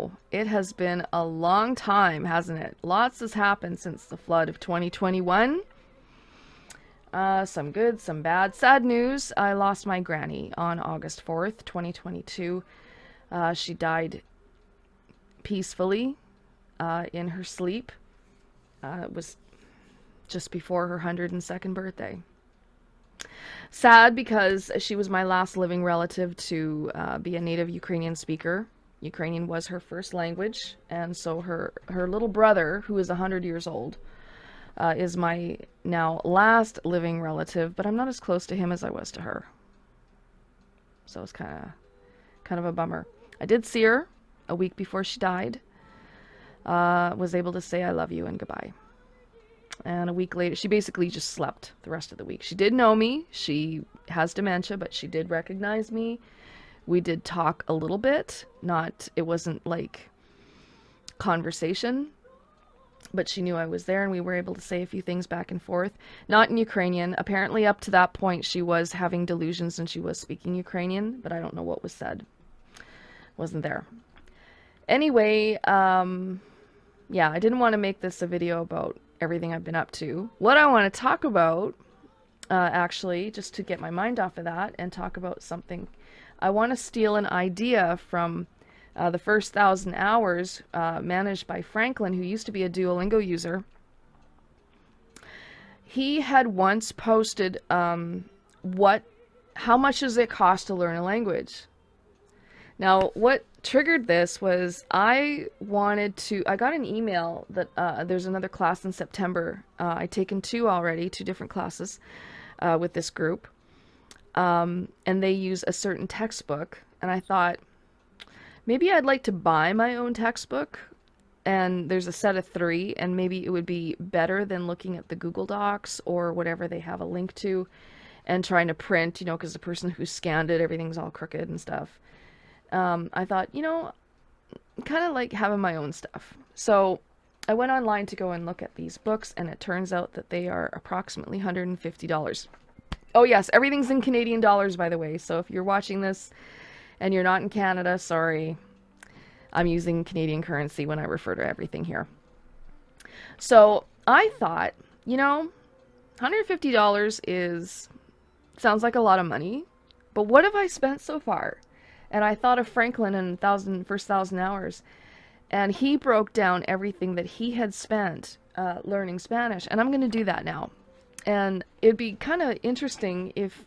Wow, it has been a long time, hasn't it? Lots has happened since the flood of 2021. Some good, some bad. Sad news, I lost my granny on August 4th, 2022. She died peacefully in her sleep. It was just before her 102nd birthday. Sad because she was my last living relative to be a native Ukrainian speaker. Ukrainian was her first language, and so her little brother, who is 100 years old, is my now last living relative, but I'm not as close to him as I was to her. So it's kind of a bummer. I did see her a week before she died. Was able to say I love you and goodbye. And a week later, she basically just slept the rest of the week. She did know me. She has dementia, but she did recognize me. We did talk a little bit. It wasn't like conversation, but she knew I was there and we were able to say a few things back and forth. Not in Ukrainian. Apparently up to that point she was having delusions and she was speaking Ukrainian, but I don't know what was said. Wasn't there. Anyway, yeah, I didn't want to make this a video about everything I've been up to. What I want to talk about, actually, just to get my mind off of that and talk about something, I want to steal an idea from the first 1,000 hours managed by Franklin, who used to be a Duolingo user. He had once posted how much does it cost to learn a language? Now, what triggered this was I got an email that there's another class in September. I'd taken two different classes with this group. And they use a certain textbook. And I thought, maybe I'd like to buy my own textbook. And there's a set of 3, and maybe it would be better than looking at the Google Docs or whatever they have a link to and trying to print, because the person who scanned it, everything's all crooked and stuff. I thought, kind of like having my own stuff. So I went online to go and look at these books, and it turns out that they are approximately $150. Oh yes, everything's in Canadian dollars, by the way. So if you're watching this and you're not in Canada, sorry. I'm using Canadian currency when I refer to everything here. So I thought, $150 sounds like a lot of money, but what have I spent so far? And I thought of Franklin in first 1,000 hours, and he broke down everything that he had spent learning Spanish, and I'm going to do that now. And it'd be kind of interesting if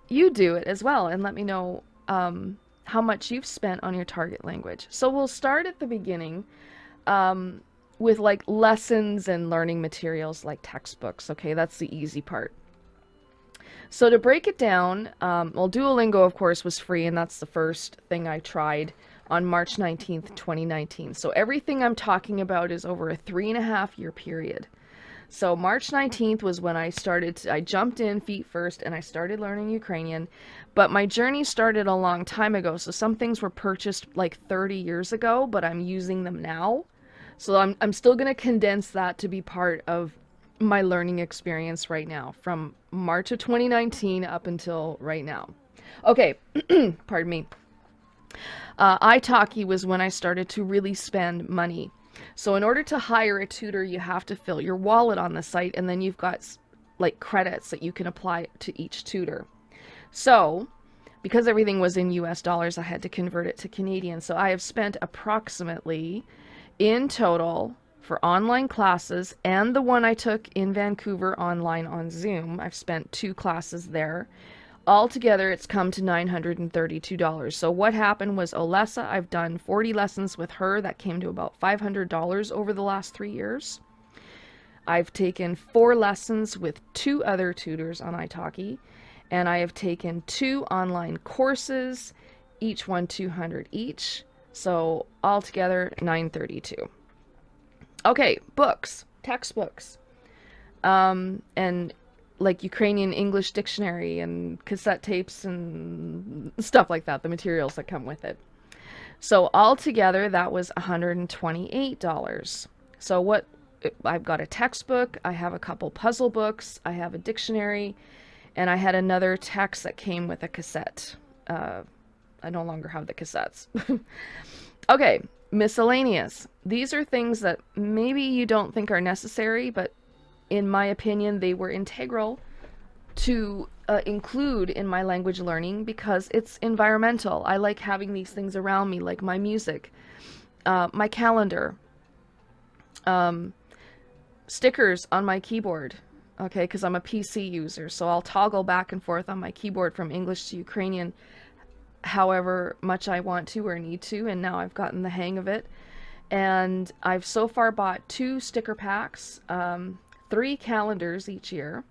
you do it as well, and let me know how much you've spent on your target language. So we'll start at the beginning with like lessons and learning materials like textbooks. Okay, that's the easy part. So to break it down, well, Duolingo, of course, was free, and that's the first thing I tried on March 19th, 2019. So everything I'm talking about is over a 3.5-year period. So March 19th was when I jumped in feet first, and I started learning Ukrainian. But my journey started a long time ago, so some things were purchased like 30 years ago, but I'm using them now. So I'm still going to condense that to be part of my learning experience right now, from March of 2019 up until right now. Okay, pardon me. italki was when I started to really spend money. So in order to hire a tutor, you have to fill your wallet on the site, and then you've got like credits that you can apply to each tutor. So because everything was in US dollars, I had to convert it to Canadian. So I have spent approximately, in total, for online classes and the one I took in Vancouver online on Zoom, I've spent 2 classes there. Altogether, it's come to $932. So what happened was Olesa, I've done 40 lessons with her. That came to about $500 over the last 3 years. I've taken 4 lessons with 2 other tutors on italki, and I have taken 2 online courses, each one $200 each. So altogether, $932. Okay, books, textbooks, and like Ukrainian English dictionary and cassette tapes and stuff like that, the materials that come with it. So altogether, that was $128. So I've got a textbook, I have a couple puzzle books, I have a dictionary, and I had another text that came with a cassette. I no longer have the cassettes. Okay, Miscellaneous. These are things that maybe you don't think are necessary, but in my opinion, they were integral to include in my language learning because it's environmental. I like having these things around me, like my music, my calendar, um, stickers on my keyboard. Okay, because I'm a PC user, so I'll toggle back and forth on my keyboard from English to Ukrainian however much I want to or need to, and now I've gotten the hang of it. And I've so far bought 2 sticker packs, 3 calendars each year.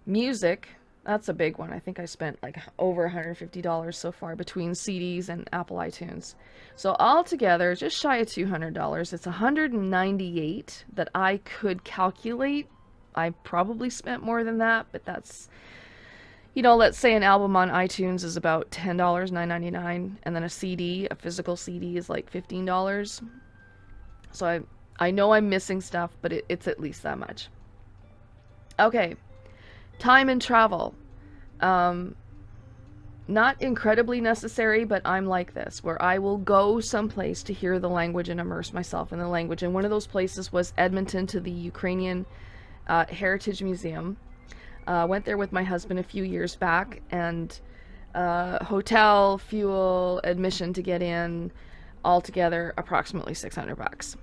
Music, that's a big one. I think I spent like over $150 so far between CDs and Apple iTunes. So altogether, just shy of $200. It's $198 that I could calculate. I probably spent more than that, but that's, let's say an album on iTunes is about $10, $9.99, and then a physical CD is like $15. So I know I'm missing stuff, but it's at least that much. Okay, time and travel. Not incredibly necessary, but I'm like this, where I will go someplace to hear the language and immerse myself in the language. And one of those places was Edmonton to the Ukrainian Heritage Museum. Went there with my husband a few years back, and hotel, fuel, admission to get in, altogether approximately $600.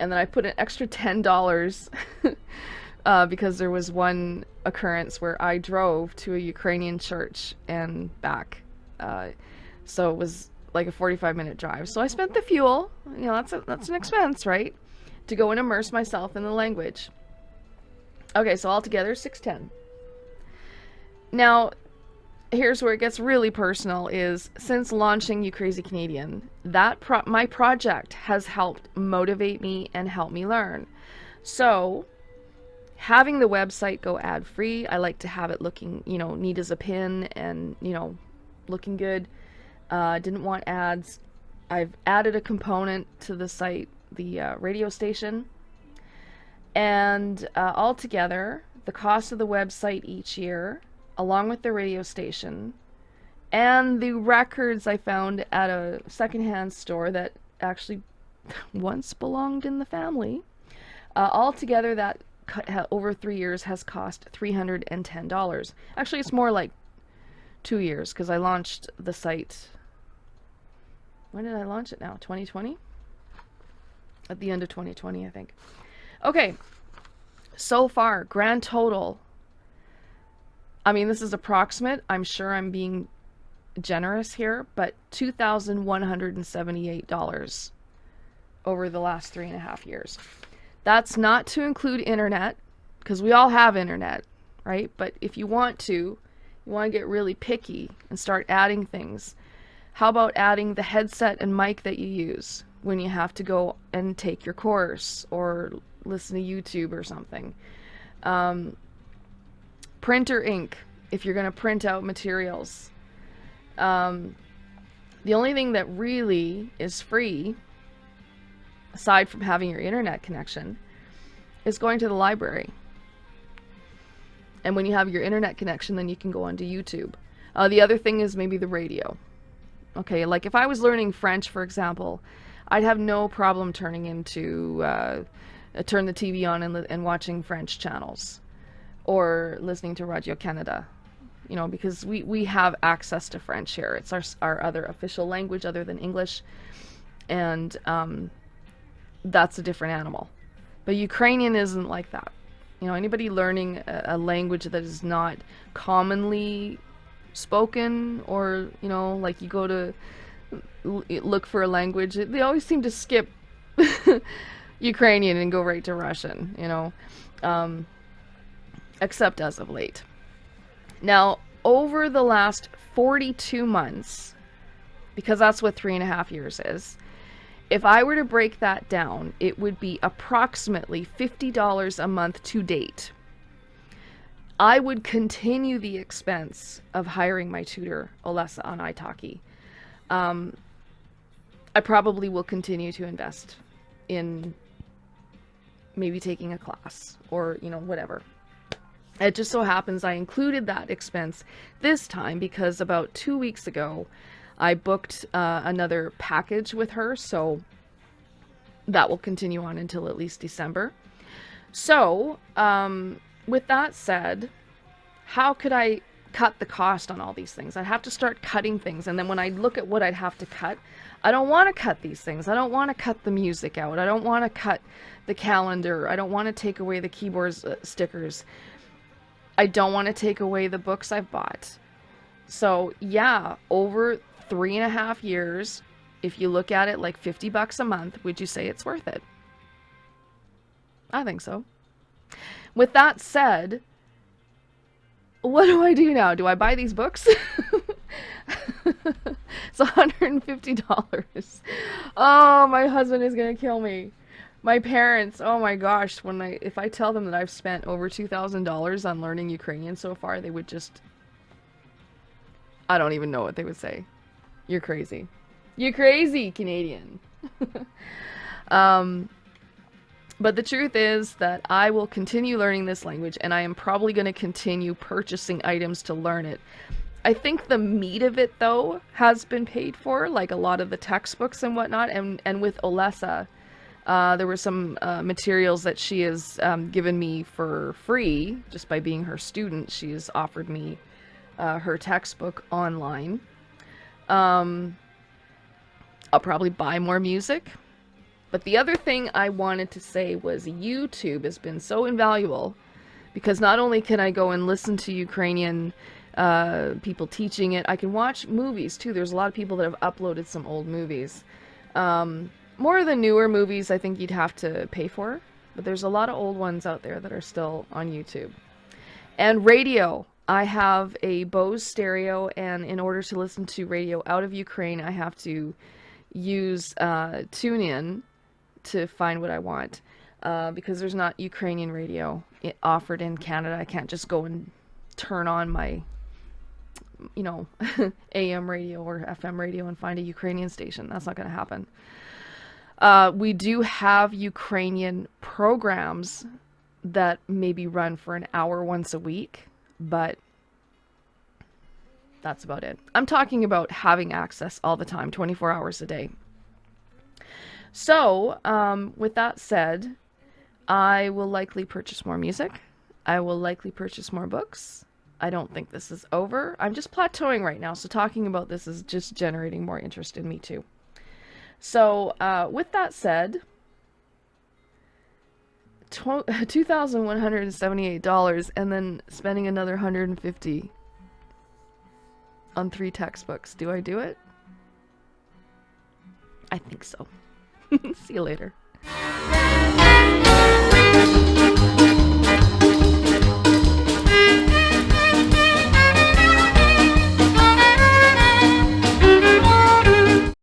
And then I put an extra $10 because there was one occurrence where I drove to a Ukrainian church and back. So it was like a 45-minute drive. So I spent the fuel, that's an expense, right? To go and immerse myself in the language. Okay, so altogether $610. Now, here's where it gets really personal is since launching You Crazy Canadian, my project has helped motivate me and help me learn. So having the website go ad-free, I like to have it looking, neat as a pin and, looking good. Didn't want ads. I've added a component to the site, the radio station. And altogether, the cost of the website each year, along with the radio station, and the records I found at a secondhand store that actually once belonged in the family, altogether that over 3 years has cost $310. Actually, it's more like 2 years because I launched the site. When did I launch it now? 2020? At the end of 2020, I think. Okay, so far, grand total. I mean, this is approximate. I'm sure I'm being generous here, but $2,178 over the last 3.5 years. That's not to include internet, because we all have internet, right? But if you want to get really picky and start adding things, how about adding the headset and mic that you use when you have to go and take your course or listen to YouTube or something? Printer ink, if you're going to print out materials. The only thing that really is free, aside from having your internet connection, is going to the library. And when you have your internet connection, then you can go onto YouTube. The other thing is maybe the radio. Okay, like if I was learning French, for example, I'd have no problem turn the TV on and watching French channels, or listening to Radio Canada, because we have access to French here. It's our other official language other than English, and that's a different animal. But Ukrainian isn't like that. Anybody learning a language that is not commonly spoken, or like you go to look for a language, they always seem to skip Ukrainian and go right to Russian, except as of late. Now, over the last 42 months, because that's what 3.5 years is, if I were to break that down, it would be approximately $50 a month to date. I would continue the expense of hiring my tutor, Olesa, on italki. I probably will continue to invest in maybe taking a class or, whatever. It just so happens I included that expense this time because about 2 weeks ago, I booked another package with her. So that will continue on until at least December. So, with that said, how could I cut the cost on all these things? I'd have to start cutting things. And then when I look at what I'd have to cut, I don't want to cut these things. I don't want to cut the music out. I don't want to cut the calendar. I don't want to take away the keyboard stickers. I don't want to take away the books I've bought. So yeah, over 3.5 years, if you look at it like $50 a month, would you say it's worth it? I think so. With that said, what do I do now? Do I buy these books? It's $150. Oh, my husband is gonna kill me. My parents, oh my gosh, if I tell them that I've spent over $2,000 on learning Ukrainian so far, they would just, I don't even know what they would say. You're crazy. You're crazy, Canadian. But the truth is that I will continue learning this language, and I am probably going to continue purchasing items to learn it. I think the meat of it, though, has been paid for, like a lot of the textbooks and whatnot. And with Olesa, there were some materials that she has given me for free, just by being her student. She has offered me her textbook online. I'll probably buy more music. But the other thing I wanted to say was YouTube has been so invaluable, because not only can I go and listen to Ukrainian people teaching it, I can watch movies too. There's a lot of people that have uploaded some old movies. More of the newer movies I think you'd have to pay for, but there's a lot of old ones out there that are still on YouTube. And radio. I have a Bose stereo, and in order to listen to radio out of Ukraine, I have to use TuneIn to find what I want, because there's not Ukrainian radio offered in Canada. I can't just go and turn on my, AM radio or FM radio and find a Ukrainian station. That's not going to happen. We do have Ukrainian programs that maybe run for an hour once a week, but that's about it. I'm talking about having access all the time, 24 hours a day. So, with that said, I will likely purchase more music. I will likely purchase more books. I don't think this is over. I'm just plateauing right now, so talking about this is just generating more interest in me too. So, with that said, $2,178, and then spending another $150 on 3 textbooks. Do I do it? I think so. See you later.